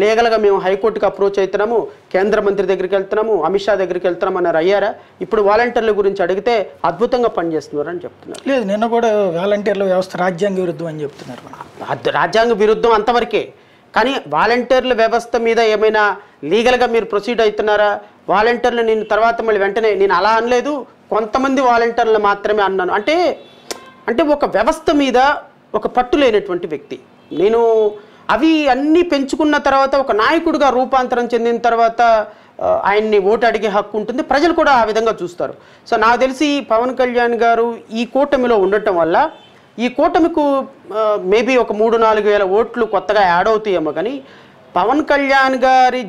లీగల్గా మేము హైకోర్టుకి అప్రోచ్ అవుతున్నాము, కేంద్ర మంత్రి దగ్గరికి వెళ్తున్నాము, అమిత్ షా దగ్గరికి వెళ్తున్నాము అన్నారు. అయ్యారా? ఇప్పుడు వాలంటీర్ల గురించి అడిగితే అద్భుతంగా పనిచేస్తున్నారు అని చెప్తున్నారు. లేదు, నిన్న కూడా వాలంటీర్ల వ్యవస్థ రాజ్యాంగ విరుద్ధం అని చెప్తున్నారు. రాజ్యాంగ విరుద్ధం అంతవరకే. కానీ వాలంటీర్ల వ్యవస్థ మీద ఏమైనా లీగల్గా మీరు ప్రొసీడ్ అవుతున్నారా? వాలంటీర్లు నేను తర్వాత మళ్ళీ వెంటనే నేను అలా అనలేదు, కొంతమంది వాలంటీర్లు మాత్రమే అన్నాను అంటే ఒక వ్యవస్థ మీద ఒక పట్టు లేనటువంటి వ్యక్తి నేను. అవి అన్నీ పెంచుకున్న తర్వాత ఒక నాయకుడిగా రూపాంతరం చెందిన తర్వాత ఆయన్ని ఓటు అడిగే హక్కు ఉంటుంది, ప్రజలు కూడా ఆ విధంగా చూస్తారు. సో నాకు తెలిసి పవన్ కళ్యాణ్ గారు ఈ కూటమిలో ఉండటం వల్ల ఈ కూటమికు మేబీ ఒక 3-4 వేల ఓట్లు కొత్తగా యాడ్ అవుతాయేమో. కానీ పవన్ కళ్యాణ్ గారి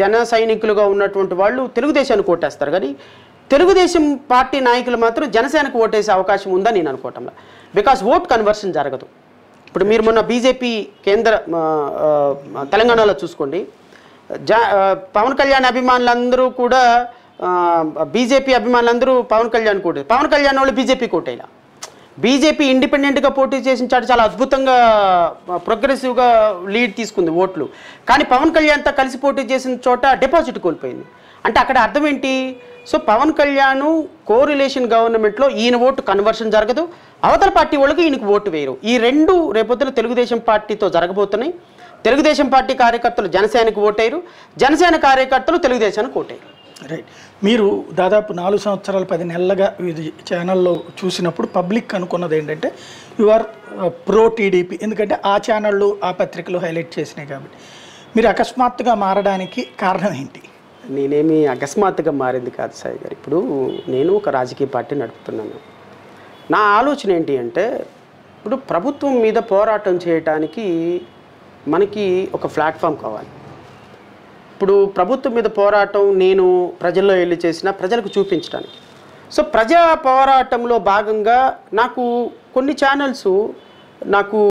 జన సైనికులుగా ఉన్నటువంటి వాళ్ళు తెలుగుదేశానికి ఓటేస్తారు, కానీ తెలుగుదేశం పార్టీ నాయకులు మాత్రం జనసేనకు ఓటేసే అవకాశం ఉందని నేను అనుకోవటంలా. బికాస్ ఓట్ కన్వర్షన్ జరగదు. ఇప్పుడు మీరు మొన్న బీజేపీ కేంద్ర తెలంగాణలో చూసుకోండి, పవన్ కళ్యాణ్ అభిమానులందరూ కూడా బీజేపీ అభిమానులందరూ పవన్ కళ్యాణ్ కోటే, పవన్ కళ్యాణ్ వాళ్ళు బీజేపీ కోటేలా. బీజేపీ ఇండిపెండెంట్గా పోటీ చేసిన చాటు చాలా అద్భుతంగా ప్రోగ్రెసివ్గా లీడ్ తీసుకుంది ఓట్లు. కానీ పవన్ కళ్యాణ్తో కలిసి పోటీ చేసిన చోట డిపాజిట్ కోల్పోయింది. అంటే అక్కడ అర్థం ఏంటి? సో పవన్ కళ్యాణ్ కోరిలేషన్ గవర్నమెంట్లో ఈయన ఓటు కన్వర్షన్ జరగదు, అవతల పార్టీ వాళ్ళకి ఈయనకు ఓటు వేయరు. ఈ రెండు రేపొద్దున తెలుగుదేశం పార్టీతో జరగబోతున్నాయి. తెలుగుదేశం పార్టీ కార్యకర్తలు జనసేనకు ఓటేరు, జనసేన కార్యకర్తలు తెలుగుదేశానికి ఓటేరు. రైట్. మీరు దాదాపు 4 సంవత్సరాలు 10 నెలలుగా ఇది ఛానల్లో చూసినప్పుడు పబ్లిక్ అనుకున్నది ఏంటంటే యు ఆర్ ప్రో టీడీపీ, ఎందుకంటే ఆ ఛానళ్ళు ఆ పత్రికలు హైలైట్ చేసినాయి. కాబట్టి మీరు అకస్మాత్తుగా మారడానికి కారణం ఏంటి? నేనేమి అకస్మాత్తుగా మారింది కాదు సాయి గారు. ఇప్పుడు నేను ఒక రాజకీయ పార్టీ నడుపుతున్నాను. నా ఆలోచన ఏంటి అంటే, ఇప్పుడు ప్రభుత్వం మీద పోరాటం చేయటానికి మనకి ఒక ప్లాట్ఫామ్ కావాలి. ఇప్పుడు ప్రభుత్వం మీద పోరాటం నేను ప్రజల్లో వెళ్ళి చేసిన ప్రజలకు చూపించడానికి. సో ప్రజా పోరాటంలో భాగంగా నాకు కొన్ని ఛానల్స్ నాకు